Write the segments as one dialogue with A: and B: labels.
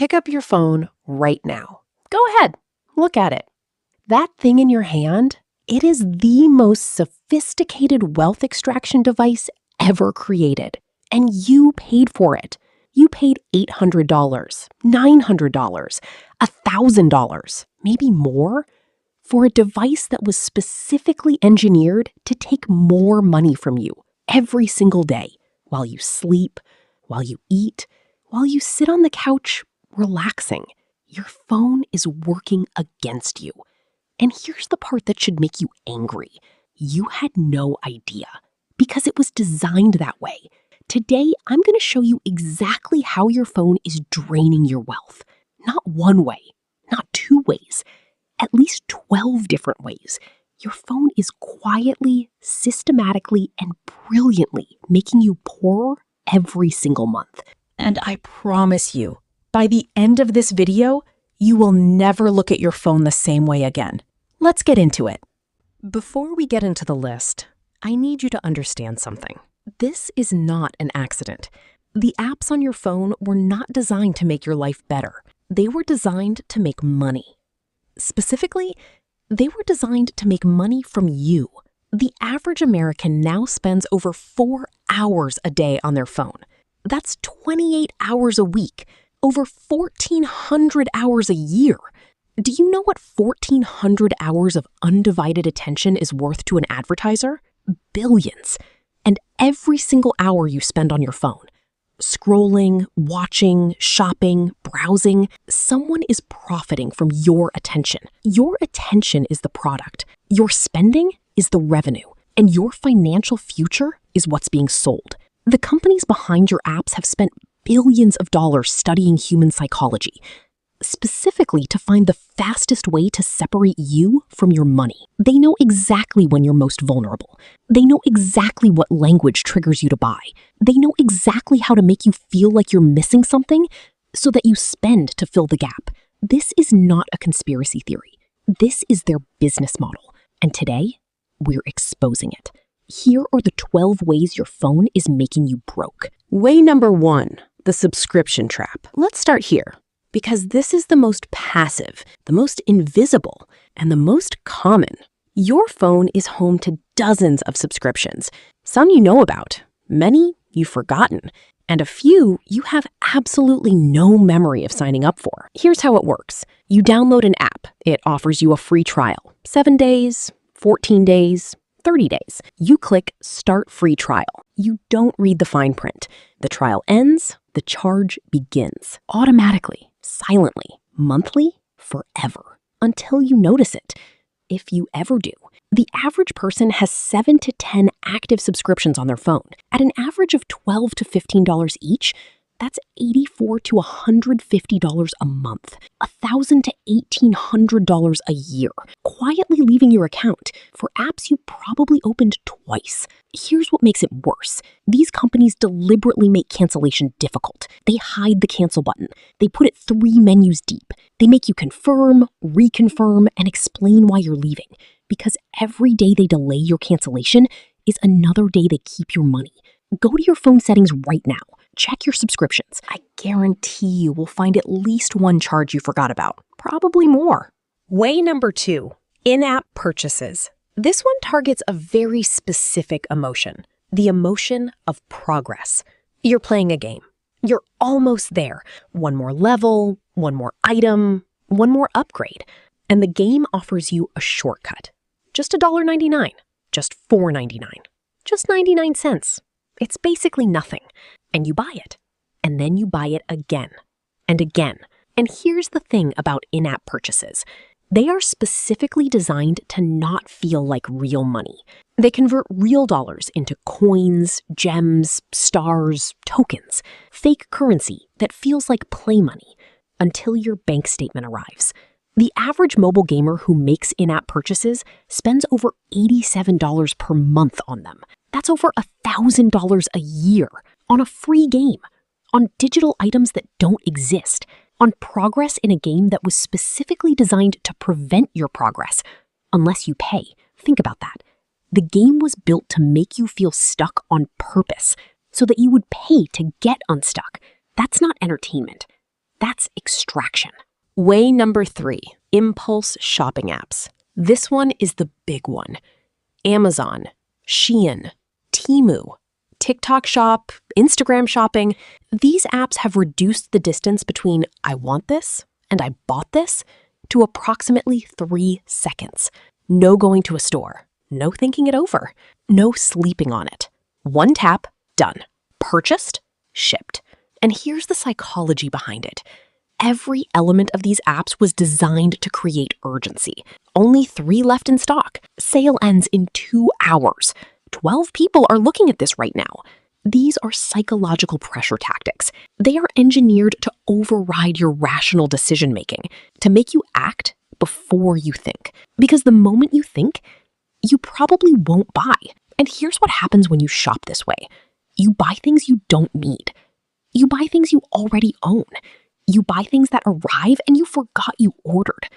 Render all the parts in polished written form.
A: Pick up your phone right now. Go ahead, look at it. That thing in your hand, it is the most sophisticated wealth extraction device ever created. And you paid for it. You paid $800, $900, $1,000, maybe more, for a device that was specifically engineered to take more money from you every single day while you sleep, while you eat, while you sit on the couch relaxing. Your phone is working against you. And here's the part that should make you angry. You had no idea because it was designed that way. Today, I'm going to show you exactly how your phone is draining your wealth. Not one way, not two ways, at least 12 different ways. Your phone is quietly, systematically, and brilliantly making you poorer every single month. And I promise you, by the end of this video, you will never look at your phone the same way again. Let's get into it. Before we get into the list, I need you to understand something. This is not an accident. The apps on your phone were not designed to make your life better. They were designed to make money. Specifically, they were designed to make money from you. The average American now spends over 4 hours a day on their phone. That's 28 hours a week, over 1,400 hours a year. Do you know what 1,400 hours of undivided attention is worth to an advertiser? Billions. And every single hour you spend on your phone, scrolling, watching, shopping, browsing, someone is profiting from your attention. Your attention is the product. Your spending is the revenue. And your financial future is what's being sold. The companies behind your apps have spent billions of dollars studying human psychology, specifically to find the fastest way to separate you from your money. They know exactly when you're most vulnerable. They know exactly what language triggers you to buy. They know exactly how to make you feel like you're missing something so that you spend to fill the gap. This is not a conspiracy theory. This is their business model. And today, we're exposing it. Here are the 12 ways your phone is making you broke. Way number 1, the subscription trap. Let's start here, because this is the most passive, the most invisible, and the most common. Your phone is home to dozens of subscriptions. Some you know about, many you've forgotten, and a few you have absolutely no memory of signing up for. Here's how it works. You download an app. It offers you a free trial, 7 days, 14 days, 30 days. You click Start Free Trial. You don't read the fine print. The trial ends, the charge begins. Automatically, silently, monthly, forever. Until you notice it. If you ever do. The average person has 7 to 10 active subscriptions on their phone. At an average of $12 to $15 each, that's $84 to $150 a month, $1,000 to $1,800 a year, quietly leaving your account for apps you probably opened twice. Here's what makes it worse. These companies deliberately make cancellation difficult. They hide the cancel button. They put it 3 menus deep. They make you confirm, reconfirm, and explain why you're leaving. Because every day they delay your cancellation is another day they keep your money. Go to your phone settings right now. Check your subscriptions. I guarantee you will find at least one charge you forgot about, probably more. Way number 2, in-app purchases. This one targets a very specific emotion, the emotion of progress. You're playing a game. You're almost there. One more level, one more item, one more upgrade. And the game offers you a shortcut. Just $1.99, just $4.99, just 99 cents. It's basically nothing. And you buy it. And then you buy it again and again. And here's the thing about in-app purchases. They are specifically designed to not feel like real money. They convert real dollars into coins, gems, stars, tokens, fake currency that feels like play money until your bank statement arrives. The average mobile gamer who makes in-app purchases spends over $87 per month on them. That's over $1,000 a year on a free game, on digital items that don't exist, on progress in a game that was specifically designed to prevent your progress, unless you pay. Think about that. The game was built to make you feel stuck on purpose, so that you would pay to get unstuck. That's not entertainment. That's extraction. Way number 3, impulse shopping apps. This one is the big one. Amazon, Shein, Temu, TikTok Shop, Instagram shopping. These apps have reduced the distance between I want this and I bought this to approximately 3 seconds. No going to a store, no thinking it over, no sleeping on it. One tap, done. Purchased, shipped. And here's the psychology behind it. Every element of these apps was designed to create urgency. Only 3 left in stock. Sale ends in 2 hours. 12 people are looking at this right now. These are psychological pressure tactics. They are engineered to override your rational decision-making, to make you act before you think. Because the moment you think, you probably won't buy. And here's what happens when you shop this way. You buy things you don't need. You buy things you already own. You buy things that arrive and you forgot you ordered.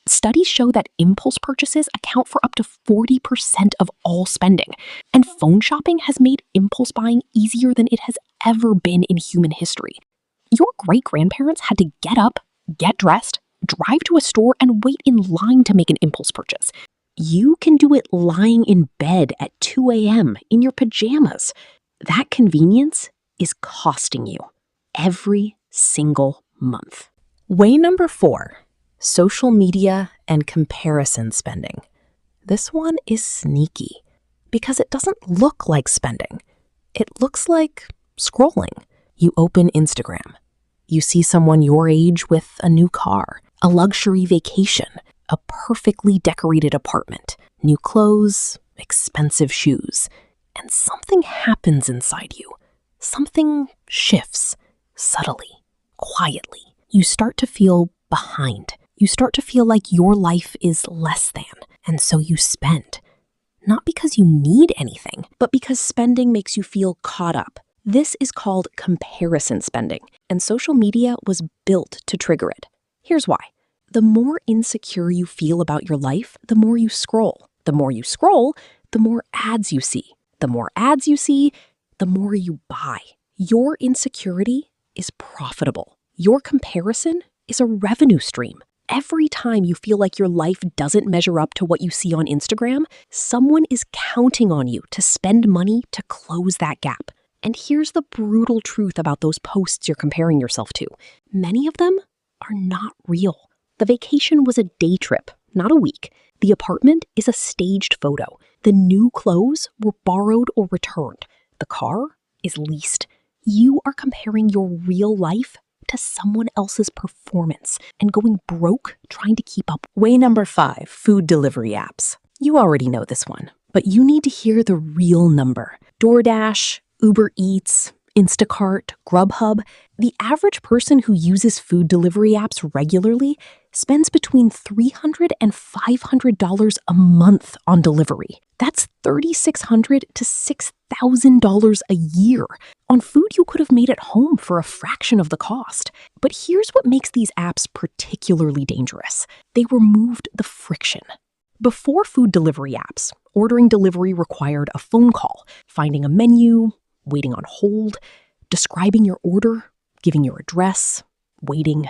A: Studies show that impulse purchases account for up to 40% of all spending, and phone shopping has made impulse buying easier than it has ever been in human history. Your great-grandparents had to get up, get dressed, drive to a store, and wait in line to make an impulse purchase. You can do it lying in bed at 2 a.m. in your pajamas. That convenience is costing you every single month. Way number 4, social media and comparison spending. This one is sneaky because it doesn't look like spending. It looks like scrolling. You open Instagram. You see someone your age with a new car, a luxury vacation, a perfectly decorated apartment, new clothes, expensive shoes, and something happens inside you. Something shifts subtly, quietly. You start to feel behind. You start to feel like your life is less than, and so you spend. Not because you need anything, but because spending makes you feel caught up. This is called comparison spending, and social media was built to trigger it. Here's why. The more insecure you feel about your life, the more you scroll. The more you scroll, the more ads you see. The more ads you see, the more you buy. Your insecurity is profitable. Your comparison is a revenue stream. Every time you feel like your life doesn't measure up to what you see on Instagram, someone is counting on you to spend money to close that gap. And here's the brutal truth about those posts you're comparing yourself to. Many of them are not real. The vacation was a day trip, not a week. The apartment is a staged photo. The new clothes were borrowed or returned. The car is leased. You are comparing your real life to someone else's performance and going broke trying to keep up. Way number 5, food delivery apps. You already know this one, but you need to hear the real number. DoorDash, Uber Eats, Instacart, Grubhub. The average person who uses food delivery apps regularly spends between $300 and $500 a month on delivery. That's $3,600 to $6,000 a year on food you could have made at home for a fraction of the cost. But here's what makes these apps particularly dangerous. They removed the friction. Before food delivery apps, ordering delivery required a phone call, finding a menu, waiting on hold, describing your order, giving your address, waiting.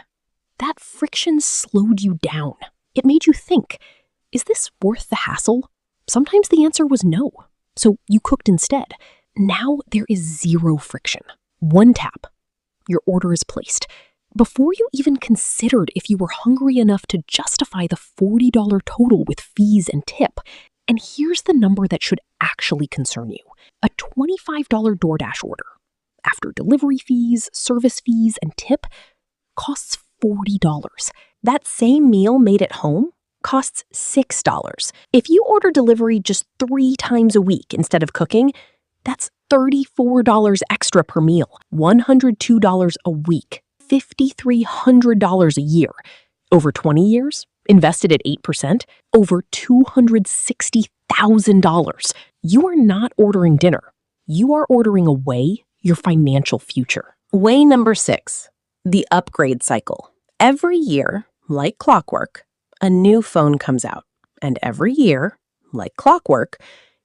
A: That friction slowed you down. It made you think, is this worth the hassle? Sometimes the answer was no, so you cooked instead. Now there is zero friction. One tap. Your order is placed. Before you even considered if you were hungry enough to justify the $40 total with fees and tip. And here's the number that should actually concern you. A $25 DoorDash order, after delivery fees, service fees, and tip, costs $40. That same meal made at home costs $6. If you order delivery just 3 times a week instead of cooking, that's $34 extra per meal, $102 a week, $5,300 a year. Over 20 years, invested at 8%, over $260,000. You are not ordering dinner. You are ordering away your financial future. Way number 6, the upgrade cycle. Every year, like clockwork, a new phone comes out. And every year, like clockwork,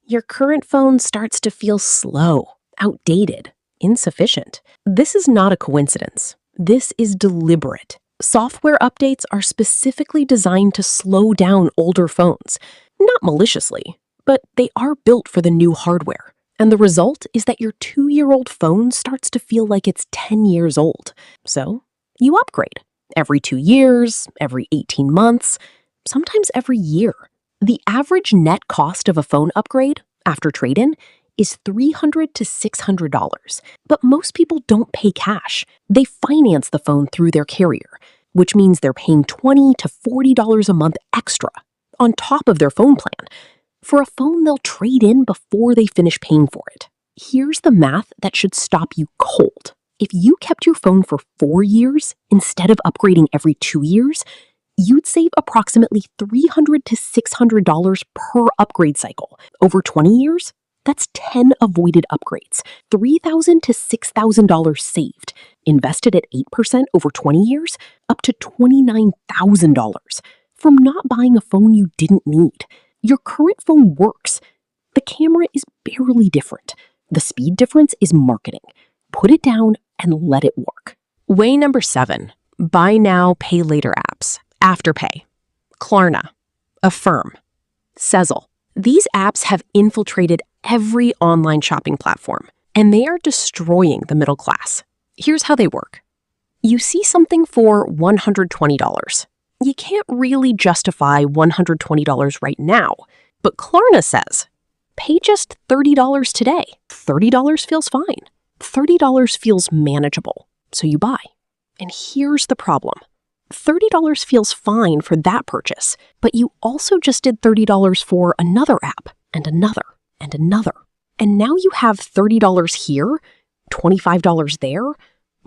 A: your current phone starts to feel slow, outdated, insufficient. This is not a coincidence. This is deliberate. Software updates are specifically designed to slow down older phones, not maliciously, but they are built for the new hardware. And the result is that your 2-year-old phone starts to feel like it's 10 years old. So you upgrade every 2 years, every 18 months, sometimes every year. The average net cost of a phone upgrade after trade-in is $300 to $600, but most people don't pay cash. They finance the phone through their carrier, which means they're paying $20 to $40 a month extra on top of their phone plan for a phone they'll trade in before they finish paying for it. Here's the math that should stop you cold. If you kept your phone for 4 years instead of upgrading every 2 years, you'd save approximately $300 to $600 per upgrade cycle. Over 20 years, that's 10 avoided upgrades, $3,000 to $6,000 saved, invested at 8% over 20 years, up to $29,000 from not buying a phone you didn't need. Your current phone works. The camera is barely different. The speed difference is marketing. Put it down and let it work. Way number 7, buy now, pay later apps. Afterpay, Klarna, Affirm, Sezzle. These apps have infiltrated every online shopping platform, and they are destroying the middle class. Here's how they work. You see something for $120. You can't really justify $120 right now, but Klarna says, pay just $30 today. $30 feels fine. $30 feels manageable, so you buy. And here's the problem. $30 feels fine for that purchase, but you also just did $30 for another app, and another, and another. And now you have $30 here, $25 there,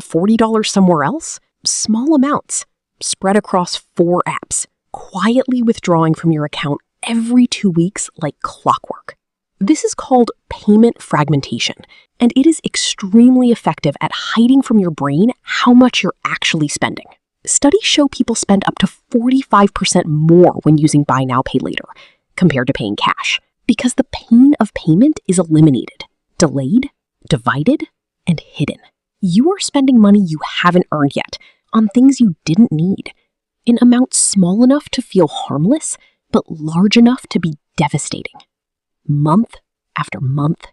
A: $40 somewhere else, small amounts, spread across 4 apps, quietly withdrawing from your account every 2 weeks like clockwork. This is called payment fragmentation, and it is extremely effective at hiding from your brain how much you're actually spending. Studies show people spend up to 45% more when using buy now, pay later compared to paying cash because the pain of payment is eliminated, delayed, divided, and hidden. You are spending money you haven't earned yet on things you didn't need in amounts small enough to feel harmless, but large enough to be devastating. Month after month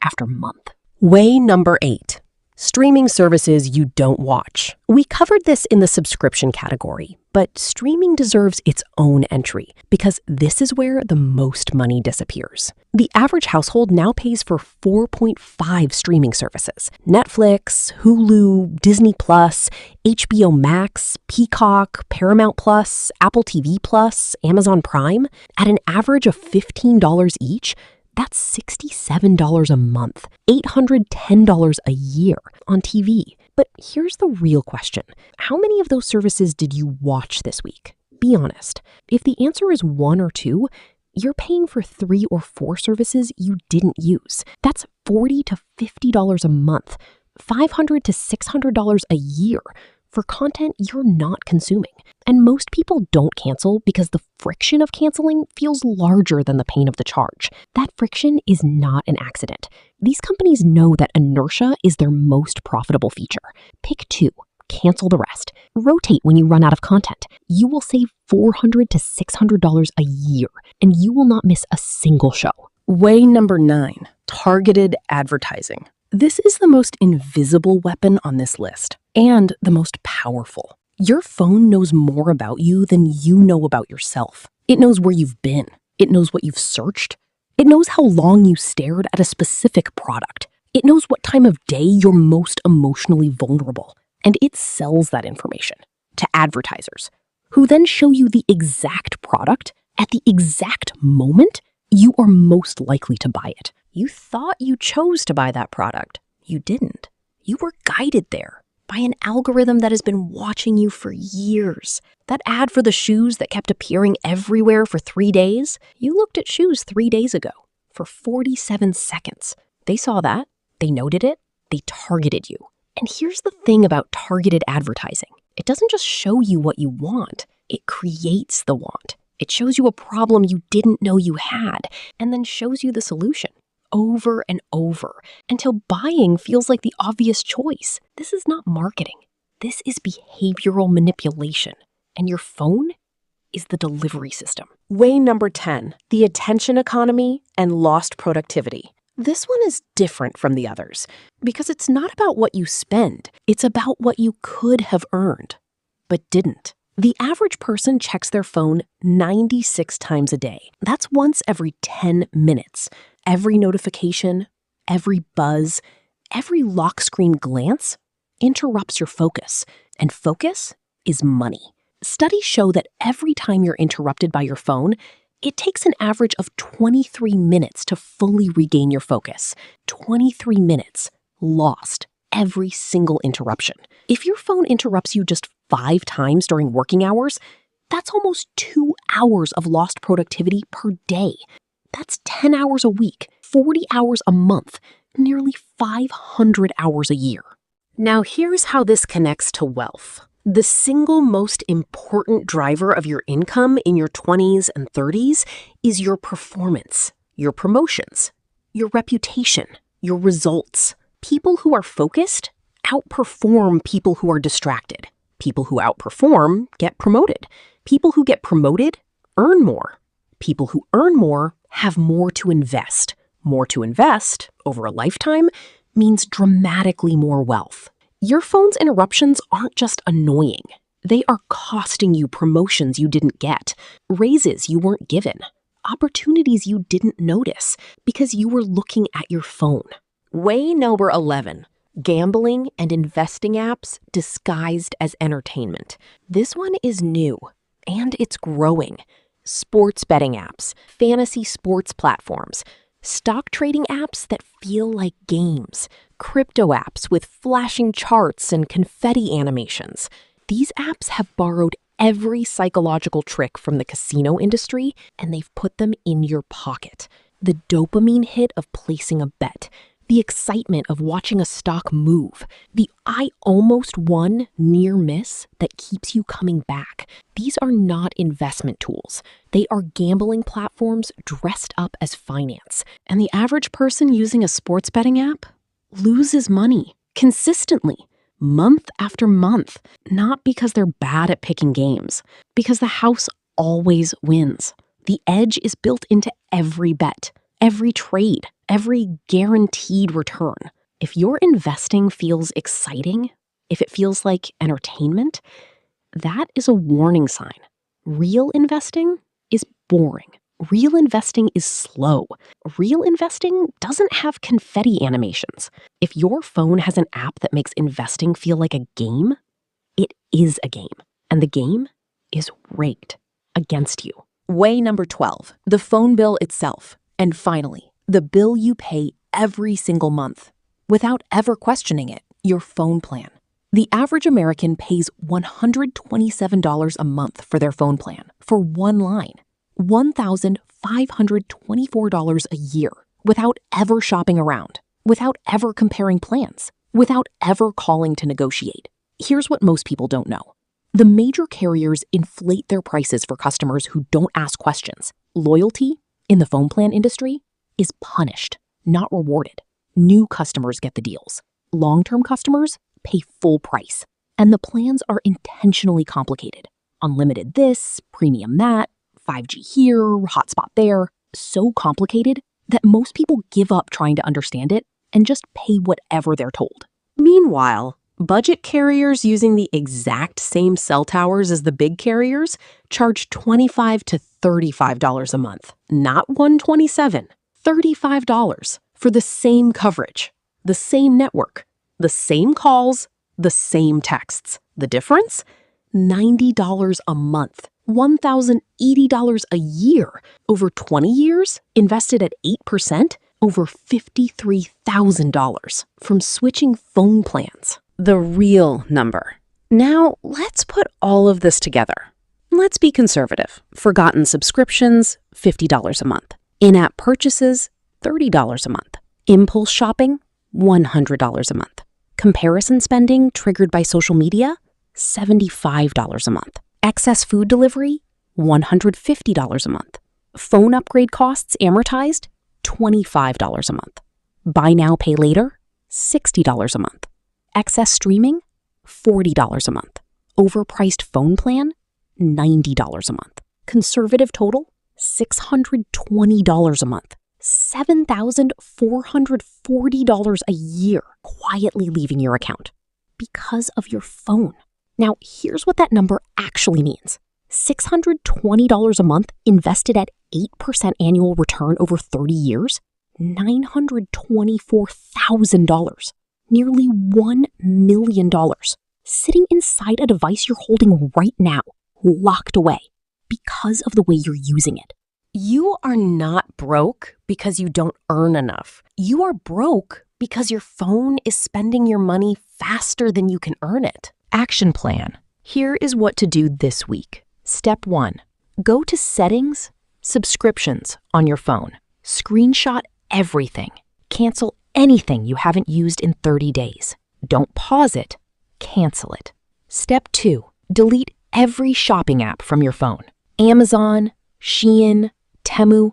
A: after month. Way number 8. Streaming services you don't watch. We covered this in the subscription category, but streaming deserves its own entry because this is where the most money disappears. The average household now pays for 4.5 streaming services. Netflix, Hulu, Disney+, HBO Max, Peacock, Paramount+, Apple TV+, Amazon Prime, at an average of $15 each. That's $67 a month, $810 a year on TV. But here's the real question. How many of those services did you watch this week? Be honest. If the answer is 1 or 2, you're paying for 3 or 4 services you didn't use. That's $40 to $50 a month, $500 to $600 a year for content you're not consuming. And most people don't cancel because the friction of canceling feels larger than the pain of the charge. That friction is not an accident. These companies know that inertia is their most profitable feature. Pick 2, cancel the rest. Rotate when you run out of content. You will save $400 to $600 a year, and you will not miss a single show. Way number 9, targeted advertising. This is the most invisible weapon on this list, and the most powerful. Your phone knows more about you than you know about yourself. It knows where you've been. It knows what you've searched. It knows how long you stared at a specific product. It knows what time of day you're most emotionally vulnerable. And it sells that information to advertisers, who then show you the exact product at the exact moment you are most likely to buy it. You thought you chose to buy that product. You didn't. You were guided there by an algorithm that has been watching you for years. That ad for the shoes that kept appearing everywhere for 3 days, you looked at shoes 3 days ago for 47 seconds. They saw that, they noted it, they targeted you. And here's the thing about targeted advertising. It doesn't just show you what you want, it creates the want. It shows you a problem you didn't know you had, and then shows you the solution over and over until buying feels like the obvious choice. This is not marketing. This is behavioral manipulation, and your phone is the delivery system. Way number 10, the attention economy and lost productivity. This one is different from the others because it's not about what you spend. It's about what you could have earned, but didn't. The average person checks their phone 96 times a day. That's once every 10 minutes. Every notification, every buzz, every lock screen glance interrupts your focus, and focus is money. Studies show that every time you're interrupted by your phone, it takes an average of 23 minutes to fully regain your focus. 23 minutes lost every single interruption. If your phone interrupts you just 5 times during working hours, that's almost 2 hours of lost productivity per day. That's 10 hours a week, 40 hours a month, nearly 500 hours a year. Now here's how this connects to wealth. The single most important driver of your income in your 20s and 30s is your performance, your promotions, your reputation, your results. People who are focused outperform people who are distracted. People who outperform get promoted. People who get promoted earn more. People who earn more have more to invest. More to invest over a lifetime means dramatically more wealth. Your phone's interruptions aren't just annoying. They are costing you promotions you didn't get, raises you weren't given, opportunities you didn't notice because you were looking at your phone. Way number 11, gambling and investing apps disguised as entertainment. This one is new, and it's growing. Sports betting apps, fantasy sports platforms, stock trading apps that feel like games, crypto apps with flashing charts and confetti animations. These apps have borrowed every psychological trick from the casino industry, and they've put them in your pocket. The dopamine hit of placing a bet, the excitement of watching a stock move, the "I almost won" near miss that keeps you coming back. These are not investment tools. They are gambling platforms dressed up as finance. And the average person using a sports betting app loses money consistently, month after month, not because they're bad at picking games, because the house always wins. The edge is built into every bet, every trade, every guaranteed return. If your investing feels exciting, if it feels like entertainment, that is a warning sign. Real investing is boring. Real investing is slow. Real investing doesn't have confetti animations. If your phone has an app that makes investing feel like a game, it is a game. And the game is rigged against you. Way number 12, the phone bill itself. And finally, the bill you pay every single month without ever questioning it, your phone plan. The average American pays $127 a month for their phone plan for one line, $1,524 a year, without ever shopping around, without ever comparing plans, without ever calling to negotiate. Here's what most people don't know. The major carriers inflate their prices for customers who don't ask questions. Loyalty in the phone plan industry is punished, not rewarded. New customers get the deals. Long-term customers pay full price. And the plans are intentionally complicated. Unlimited this, premium that, 5G here, hotspot there. So complicated that most people give up trying to understand it and just pay whatever they're told. Meanwhile, budget carriers using the exact same cell towers as the big carriers charge $25 to $35 a month, not $127, $35 for the same coverage, the same network, the same calls, the same texts. The difference? $90 a month, $1,080 a year. Over 20 years, invested at 8%, over $53,000 from switching phone plans. The real number. Now, let's put all of this together. Let's be conservative. Forgotten subscriptions, $50 a month. In-app purchases, $30 a month. Impulse shopping, $100 a month. Comparison spending triggered by social media, $75 a month. Excess food delivery, $150 a month. Phone upgrade costs amortized, $25 a month. Buy now, pay later, $60 a month. Excess streaming,
B: $40 a month. Overpriced phone plan, $90 a month. Conservative total, $620 a month. $7,440 a year quietly leaving your account because of your phone. Now, here's what that number actually means. $620 a month invested at 8% annual return over 30 years, $924,000, nearly $1 million, sitting inside a device you're holding right now, locked away, because of the way you're using it.
A: You are not broke because you don't earn enough. You are broke because your phone is spending your money faster than you can earn it. Action plan. Here is what to do this week. Step 1. Go to Settings, Subscriptions on your phone. Screenshot everything. Cancel anything you haven't used in 30 days. Don't pause it. Cancel it. Step 2. Delete every shopping app from your phone. Amazon, Shein, Temu,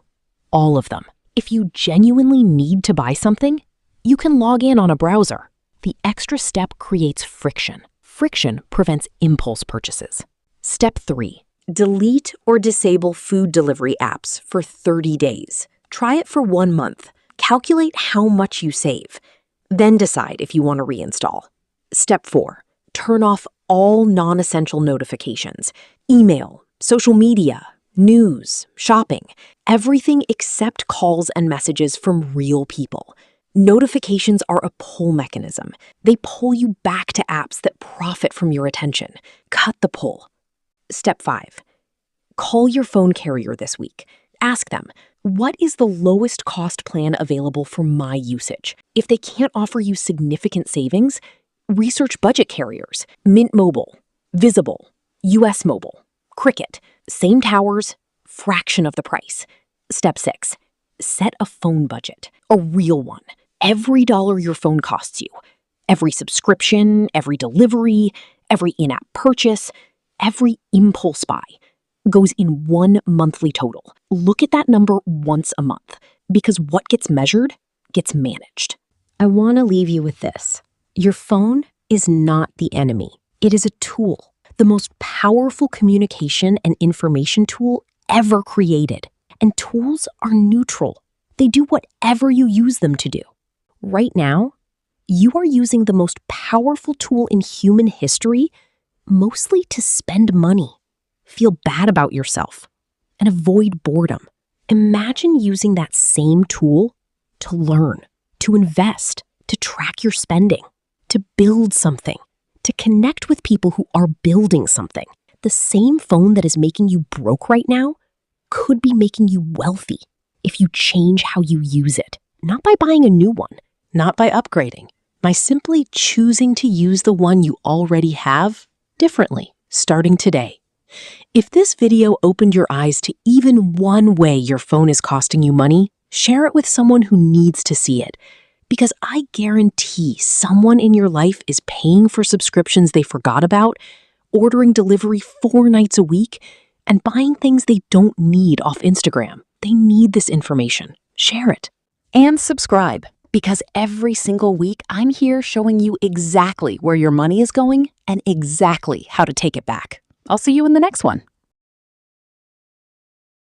A: all of them. If you genuinely need to buy something, you can log in on a browser. The extra step creates friction. Friction prevents impulse purchases. Step 3. Delete or disable food delivery apps for 30 days. Try it for 1 month. Calculate how much you save. Then decide if you want to reinstall. Step 4. Turn off all non-essential notifications. Email, social media, news, shopping, everything except calls and messages from real people. Notifications are a pull mechanism. They pull you back to apps that profit from your attention. Cut the pull. Step 5. Call your phone carrier this week. Ask them, what is the lowest cost plan available for my usage? If they can't offer you significant savings, research budget carriers. Mint Mobile, Visible, US Mobile, Cricket. Same towers, fraction of the price. Step 6. Set a phone budget, a real one. Every dollar your phone costs you. Every subscription, every delivery, every in-app purchase, every impulse buy goes in one monthly total. Look at that number once a month, because what gets measured gets managed. I want to leave you with this. Your phone is not the enemy. It is a tool, the most powerful communication and information tool ever created. And tools are neutral. They do whatever you use them to do. Right now, you are using the most powerful tool in human history mostly to spend money, feel bad about yourself, and avoid boredom. Imagine using that same tool to learn, to invest, to track your spending, to build something, to connect with people who are building something. The same phone that is making you broke right now could be making you wealthy if you change how you use it. Not by buying a new one, not by upgrading, by simply choosing to use the one you already have differently, starting today. If this video opened your eyes to even one way your phone is costing you money, share it with someone who needs to see it. Because I guarantee someone in your life is paying for subscriptions they forgot about, ordering delivery 4 nights a week, and buying things they don't need off Instagram. They need this information. Share it. And subscribe, because every single week I'm here showing you exactly where your money is going and exactly how to take it back. I'll see you in the next one.